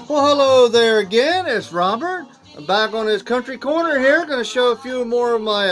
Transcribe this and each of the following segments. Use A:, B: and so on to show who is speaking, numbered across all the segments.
A: Well, hello there again. It's Robert. I'm back on this country corner here. Going to show a few more of my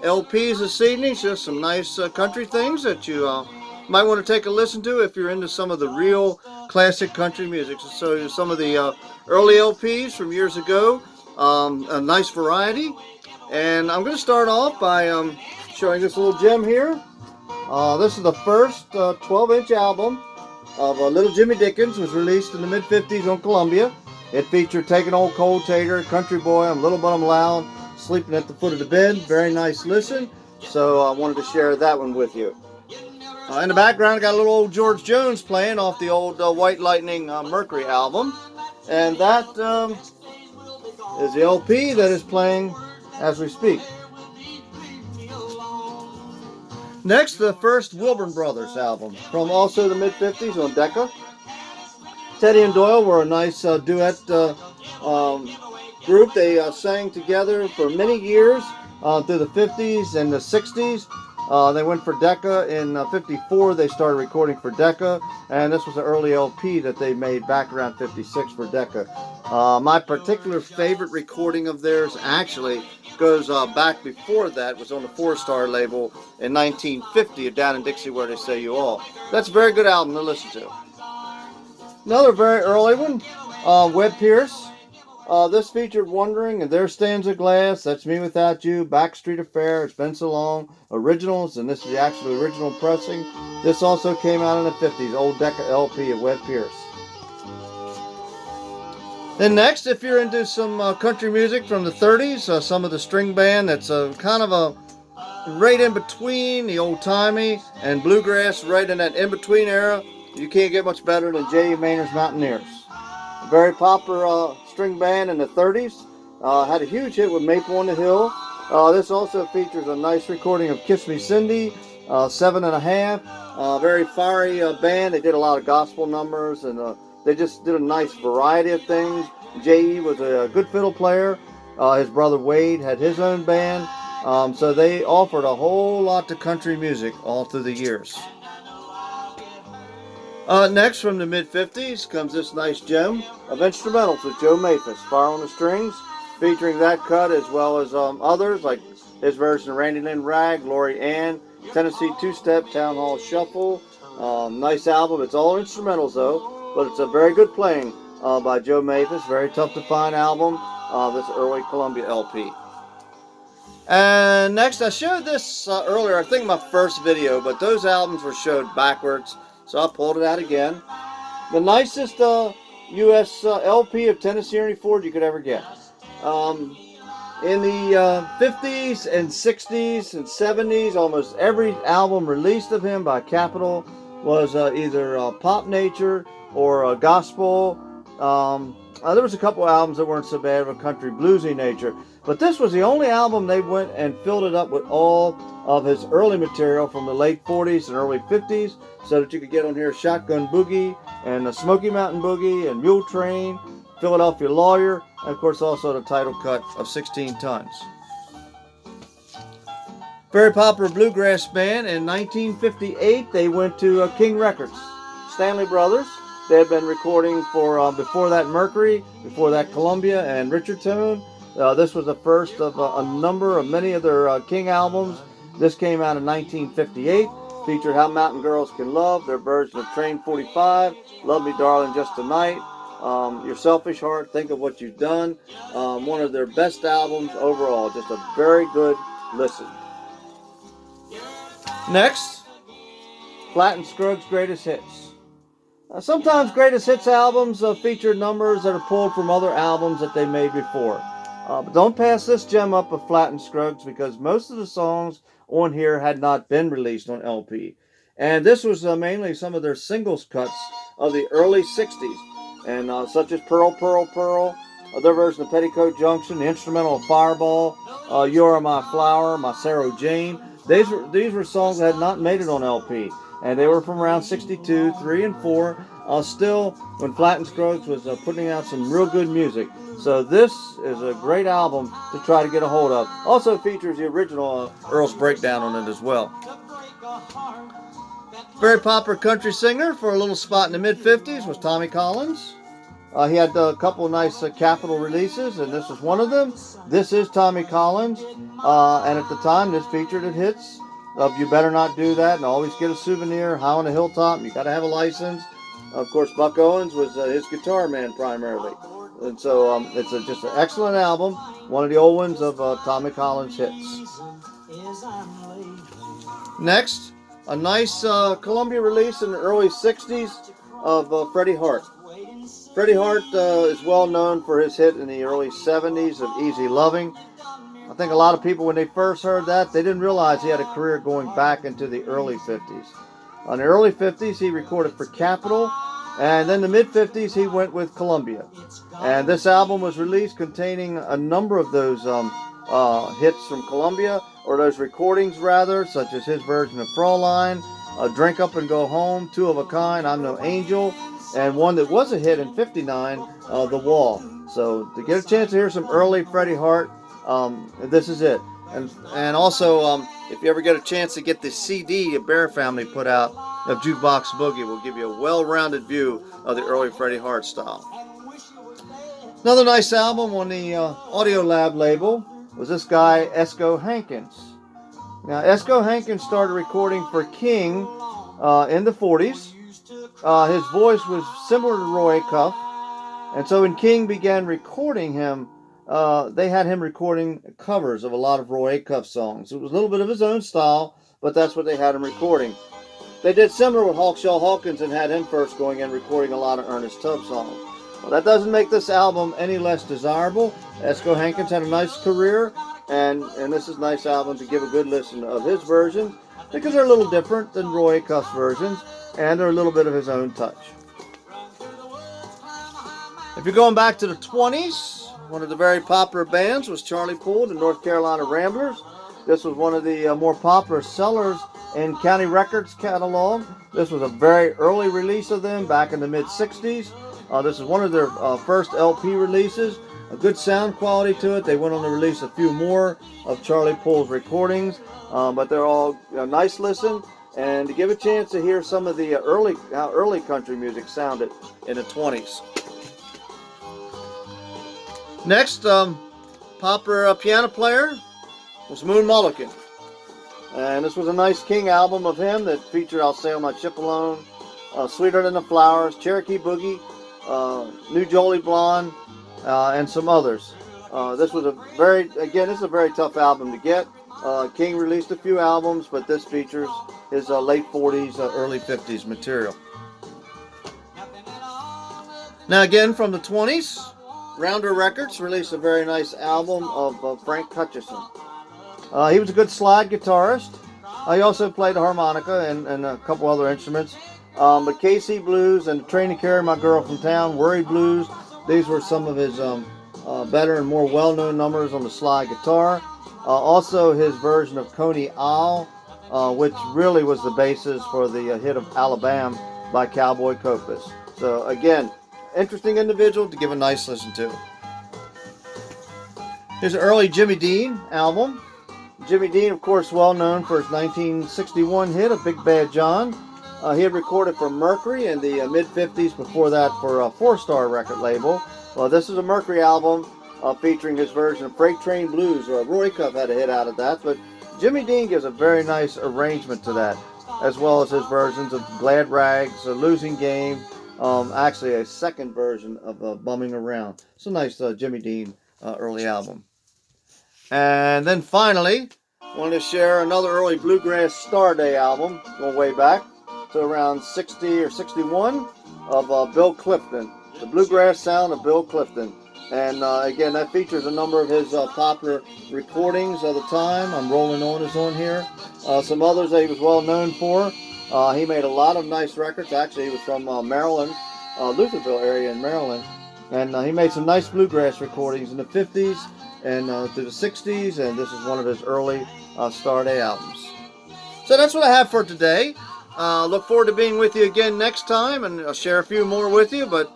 A: LPs this evening. Just some nice country things that you might want to take a listen to if you're into some of the real classic country music. So some of the early LPs from years ago, a nice variety. And I'm going to start off by showing this little gem here. This is the first 12-inch album of Little Jimmy Dickens. Was released in the mid-50s on Columbia. It featured Taking Old Cold Tater, Country Boy, I'm Little But I'm Loud, Sleeping at the Foot of the Bed. Very nice listen. So I wanted to share that one with you. In the background, I got a little old George Jones playing off the old White Lightning Mercury album. And that is the LP that is playing as we speak. Next, the first Wilburn Brothers album from also the mid-50s on Decca. Teddy and Doyle were a nice duet group. They sang together for many years through the 50s and the 60s. They went for Decca in 54. They started recording for Decca, and this was an early LP that they made back around 56 for Decca. My particular favorite recording of theirs actually goes back before that. It was on the Four Star label in 1950, Down in Dixie Where They Say You All. That's a very good album to listen to. Another very early one, Webb Pierce. This featured Wondering and There Stands a Glass, That's Me Without You, Backstreet Affair, It's Been So Long, Originals, and this is the actual original pressing. This also came out in the 50s, old Decca LP of Webb Pierce. Then next, if you're into some country music from the 30s, some of the string band that's kind of a right in between the old-timey and bluegrass, right in that in-between era, you can't get much better than J.E. Maynard's Mountaineers. A very popular string band in the 30s. Had a huge hit with Maple on the Hill. This also features a nice recording of Kiss Me Cindy, 7 and a Half. Very fiery band. They did a lot of gospel numbers, and they just did a nice variety of things. J.E. was a good fiddle player. His brother Wade had his own band. So they offered a whole lot to country music all through the years. Next, from the mid-50s, comes this nice gem of instrumentals with Joe Maphis, Fire on the Strings, featuring that cut as well as others, like his version of Randy Lynn Rag, Lori Ann, Tennessee Two-Step, Town Hall Shuffle. Nice album. It's all instrumentals, though, but it's a very good playing by Joe Maphis. Very tough to find album, this early Columbia LP. And next, I showed this earlier, I think my first video, but those albums were showed backwards. So I pulled it out again. The nicest U.S. LP of Tennessee Ernie Ford you could ever get. In the 50s and 60s and 70s, almost every album released of him by Capitol was either pop nature or gospel. There was a couple albums that weren't so bad of a country bluesy nature. But this was the only album they went and filled it up with all of his early material from the late 40s and early 50s, so that you could get on here Shotgun Boogie and the Smoky Mountain Boogie and Mule Train, Philadelphia Lawyer, and of course also the title cut of 16 Tons. Very popular bluegrass band. In 1958, they went to King Records. Stanley Brothers. They had been recording for before that Mercury, before that Columbia and Richardson. This was the first of a number of many of their King albums. This came out in 1958. Featured How Mountain Girls Can Love, their version of Train 45, Love Me Darling Just Tonight, Your Selfish Heart, Think of What You've Done. One of their best albums overall. Just a very good listen. Next, Platt and Scruggs' Greatest Hits. Sometimes Greatest Hits albums feature numbers that are pulled from other albums that they made before. But don't pass this gem up of Platt and Scruggs, because most of the songs on here had not been released on LP. And this was mainly some of their singles cuts of the early 60s. And such as Pearl, Pearl, Pearl, their version of Petticoat Junction, the instrumental of Fireball, You Are My Flower, My Sarah Jane. These were songs that had not made it on LP. And they were from around 62, 3, and 4. Still, when Platt and Scruggs was putting out some real good music. So this is a great album to try to get a hold of. Also features the original Earl's Breakdown on it as well. Very popular country singer for a little spot in the mid-50s was Tommy Collins. He had a couple of nice Capitol releases, and this is one of them. This is Tommy Collins, and at the time, this featured at hits of "You Better Not Do That" and "Always Get a Souvenir," "High on the Hilltop," "You Gotta Have a License." Of course, Buck Owens was his guitar man primarily, and so it's just an excellent album, one of the old ones of Tommy Collins hits. Next, a nice Columbia release in the early '60s of Freddie Hart. Freddie Hart is well known for his hit in the early '70s of "Easy Loving." I think a lot of people, when they first heard that, they didn't realize he had a career going back into the early '50s. In the early '50s, he recorded for Capitol, and then the mid-'50s, he went with Columbia. And this album was released containing a number of those hits from Columbia, or those recordings rather, such as his version of Fraulein, "Drink Up and Go Home," "Two of a Kind," "I'm No Angel," and one that was a hit in '59, "The Wall." So to get a chance to hear some early Freddie Hart, this is it. And also, if you ever get a chance to get the CD the Bear Family put out of Jukebox Boogie, will give you a well-rounded view of the early Freddie Hart style. Another nice album on the Audiolab label was this guy, Esco Hankins. Now, Esco Hankins started recording for King in the '40s. His voice was similar to Roy Acuff, and so when King began recording him, they had him recording covers of a lot of Roy Acuff songs. It was a little bit of his own style, but that's what they had him recording. They did similar with Hawkshaw Hawkins and had him first going in recording a lot of Ernest Tubb songs. Well, that doesn't make this album any less desirable. Esco Hankins had a nice career, and this is a nice album to give a good listen of his version, because they're a little different than Roy Acuff's versions, and they're a little bit of his own touch. If you're going back to the '20s, one of the very popular bands was Charlie Poole, the North Carolina Ramblers. This was one of the more popular sellers in County Records catalog. This was a very early release of them back in the mid-'60s. This is one of their first LP releases. A good sound quality to it. They went on to release a few more of Charlie Poole's recordings, but they're all a nice listen, and to give a chance to hear some of the how early country music sounded in the '20s. Next, popular piano player was Moon Mullican. And this was a nice King album of him that featured "I'll Sail My Ship Alone," "Sweeter Than the Flowers," "Cherokee Boogie," "New Jolie Blonde," and some others. This is a very tough album to get. King released a few albums, but this features his late '40s, early '50s material. Now again, from the '20s, Rounder Records released a very nice album of Frank Hutchison. He was a good slide guitarist. He also played the harmonica and a couple other instruments. But KC Blues and "Train to Carry My Girl from Town," "Worry Blues," these were some of his better and more well-known numbers on the slide guitar. Also his version of "Coney Isle," which really was the basis for the hit of "Alabama" by Cowboy Copas. So again, interesting individual to give a nice listen to. Here's an early Jimmy Dean album. Jimmy Dean, of course, well known for his 1961 hit of "Big Bad John." He had recorded for Mercury in the mid-'50s, before that for a Four Star record label. Well, this is a Mercury album featuring his version of "Freight Train Blues." Roy Acuff had a hit out of that, but Jimmy Dean gives a very nice arrangement to that, as well as his versions of "Glad Rags," "Losing Game," actually a second version of "Bumming Around." It's a nice Jimmy Dean early album. And then finally, I wanted to share another early Bluegrass Star Day album, going way back to around 60 or 61, of Bill Clifton, "The Bluegrass Sound of Bill Clifton." And again, that features a number of his popular recordings of the time. "I'm Rolling On" is on here. Some others that he was well known for. He made a lot of nice records. Actually, he was from Maryland, Lutherville area in Maryland. And he made some nice bluegrass recordings in the '50s and through the '60s. And this is one of his early Star Day albums. So that's what I have for today. Look forward to being with you again next time, and I'll share a few more with you. But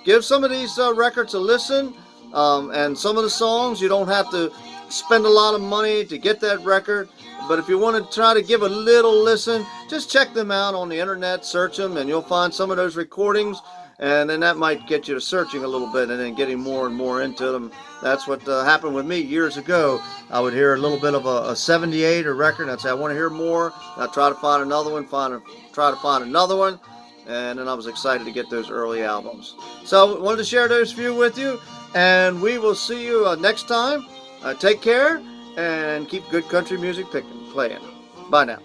A: give some of these records a listen, and some of the songs, you don't have to spend a lot of money to get that record. But if you want to try to give a little listen, just check them out on the internet, search them, and you'll find some of those recordings. and then that might get you to searching a little bit and then getting more and more into them. That's what happened with me years ago. I would hear a little bit of a 78 or record, and I'd say, I want to hear more. I'd try to find another one, try to find another one, and then I was excited to get those early albums. So I wanted to share those few with you, and we will see you next time. Take care, and keep good country music playing. Bye now.